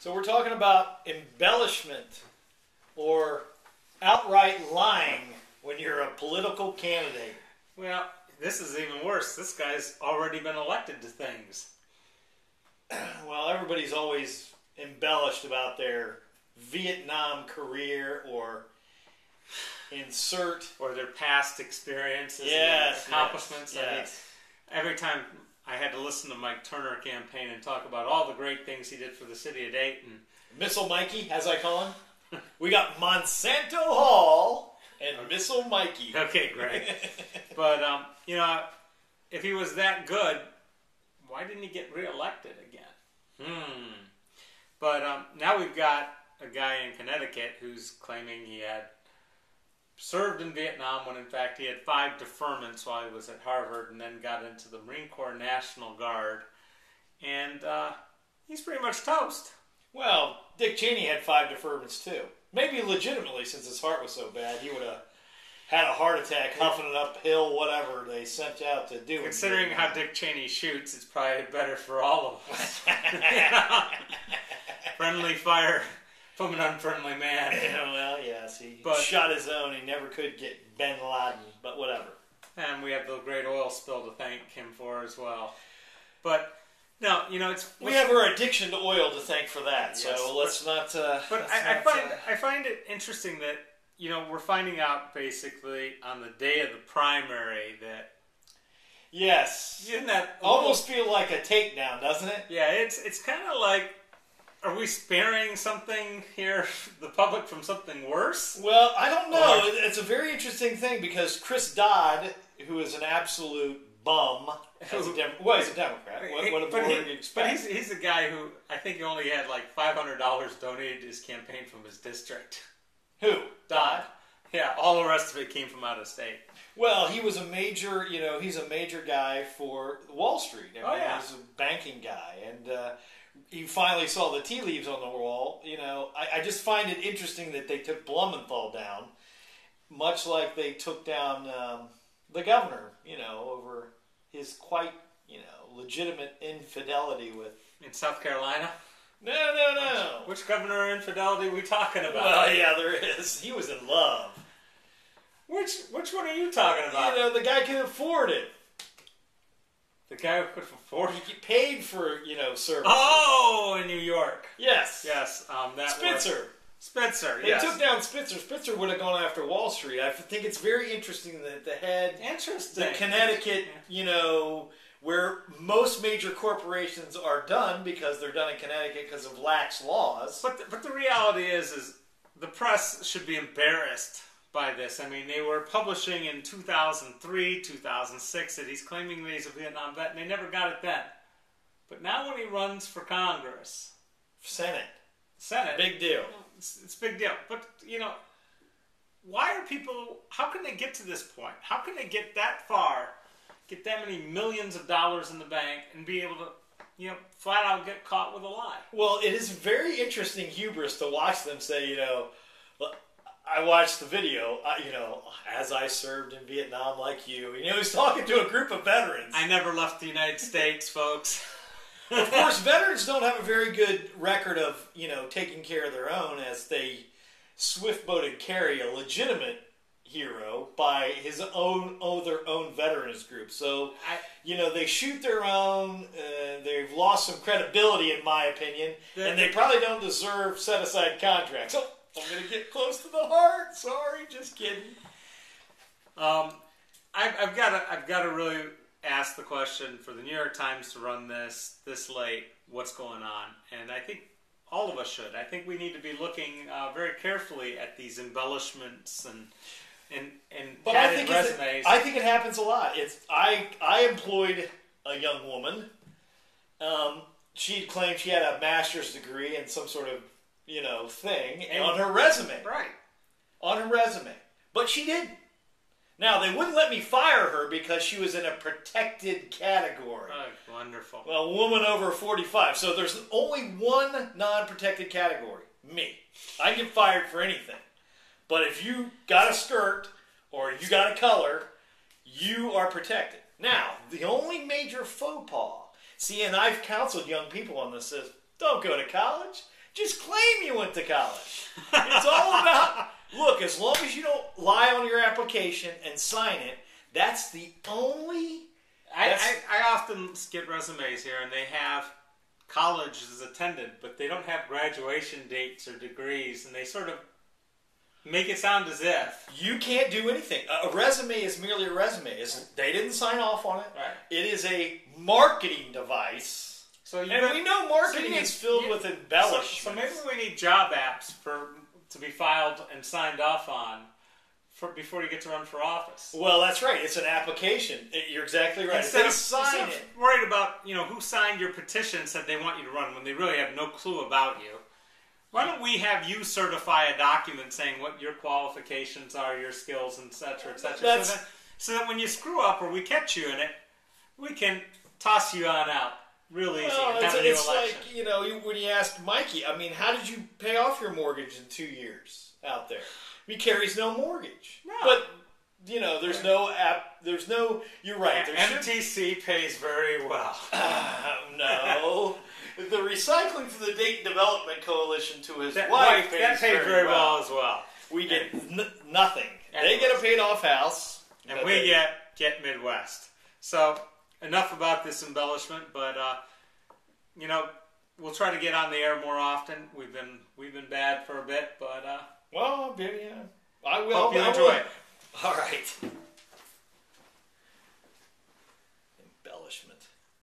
So we're talking about embellishment or outright lying when you're a political candidate. Well, this is even worse. This guy's already been elected to things. Well, everybody's always embellished about their Vietnam career or insert or their past experiences and accomplishments. Yes. I mean, every time I had to listen to Mike Turner campaign and talk about all the great things he did for the city of Dayton. Missile Mikey, as I call him. We got Monsanto Hall and Missile Mikey. Okay, great. But, you know, if he was that good, why didn't he get reelected again? But now we've got a guy in Connecticut who's claiming he had served in Vietnam when in fact he had 5 deferments while he was at Harvard and then got into the Marine Corps National Guard. And he's pretty much toast. Well, Dick Cheney had 5 deferments too. Maybe legitimately, since his heart was so bad, he would have had a heart attack, huffing it uphill, whatever they sent out to do. Considering how Dick Cheney shoots, it's probably better for all of us. Friendly fire from an unfriendly man. Yeah, well, yes, he shot his own. He never could get bin Laden, but whatever. And we have the great oil spill to thank him for as well. But no, you know, we have our addiction to oil to thank for that. So yes, let's not. But I find it interesting that, you know, we're finding out basically on the day of the primary that. Yes. Isn't that almost feel like a takedown, doesn't it? Yeah, it's kind of like, are we sparing something here, the public, from something worse? Well, I don't know. It's a very interesting thing because Chris Dodd, who is an absolute bum, he's a Democrat. What more do you expect? But he's a guy who, I think he only had like $500 donated to his campaign from his district. Who? Dodd? Yeah, all the rest of it came from out of state. Well, he was a major, you know, he's a major guy for Wall Street. I mean, yeah. He's a banking guy. And you finally saw the tea leaves on the wall. You know, I just find it interesting that they took Blumenthal down, much like they took down the governor, you know, over his quite, you know, legitimate infidelity with... In South Carolina? No. Which governor infidelity are we talking about? Well, yeah, there is. He was in love. Which one are you talking about? You know, the guy could afford it. The guy who could afford it? He paid for, you know, services. Oh, in New York. Yes. Yes. Spitzer. Spitzer, yes. They took down Spitzer. Spitzer would have gone after Wall Street. I think it's very interesting that the head... Interesting. The Connecticut, you know... where most major corporations are done because they're done in Connecticut because of lax laws. But the reality is the press should be embarrassed by this. I mean, they were publishing in 2003, 2006 that he's claiming that he's a Vietnam vet, and they never got it then. But now when he runs for Congress... Senate. Big deal. It's a big deal. But, you know, why are people... How can they get to this point? How can they get that far... Get that many millions of dollars in the bank and be able to, you know, flat out get caught with a lie? Well, it is very interesting hubris to watch them say, you know, I watched the video, you know, as I served in Vietnam like you. You know, he's talking to a group of veterans. I never left the United States, folks. Of course, veterans don't have a very good record of, you know, taking care of their own as they swift-boated carry a legitimate hero by their own veterans group. So, you know, they shoot their own. They've lost some credibility, in my opinion, and they probably don't deserve set-aside contracts. Oh, I'm going to get close to the heart. Sorry, just kidding. I've got to really ask the question for the New York Times to run this late. What's going on? And I think all of us should. I think we need to be looking very carefully at these embellishments and padded resumes. I think it happens a lot. I employed a young woman. She claimed she had a master's degree in some sort of, you know, thing on her resume. Right. On her resume. But she didn't. Now, they wouldn't let me fire her because she was in a protected category. Oh, wonderful. Well, woman over 45. So there's only one non-protected category. Me. I can get fired for anything. But if you got a skirt or you got a color, you are protected. Now, the only major faux pas, see, and I've counseled young people on this, is don't go to college. Just claim you went to college. It's all about, look, as long as you don't lie on your application and sign it, that's the only... I often get resumes here, and they have colleges attended, but they don't have graduation dates or degrees, and they sort of make it sound as if. You can't do anything. A resume is merely a resume. They didn't sign off on it. Right. It is a marketing device. We know marketing is filled with embellishments. So maybe we need job apps to be filed and signed off on before you get to run for office. Well, that's right. It's an application. You're exactly right. Instead of worried about who signed your petition and said they want you to run when they really have no clue about you. Why don't we have you certify a document saying what your qualifications are, your skills, etc., etc., so that when you screw up or we catch you in it, we can toss you on out real easy. It's like, when you asked Mikey, I mean, how did you pay off your mortgage in 2 years out there? He carries no mortgage. No. But, there's no app, you're right. MTC pays very well. No. The Recycling for the Dayton Development Coalition to his wife pays very well as well. We get nothing. They get a paid-off house. And we get Midwest. So, enough about this embellishment, but, we'll try to get on the air more often. We've been bad for a bit, but... Well, yeah. I will. Hope you enjoy it. All right.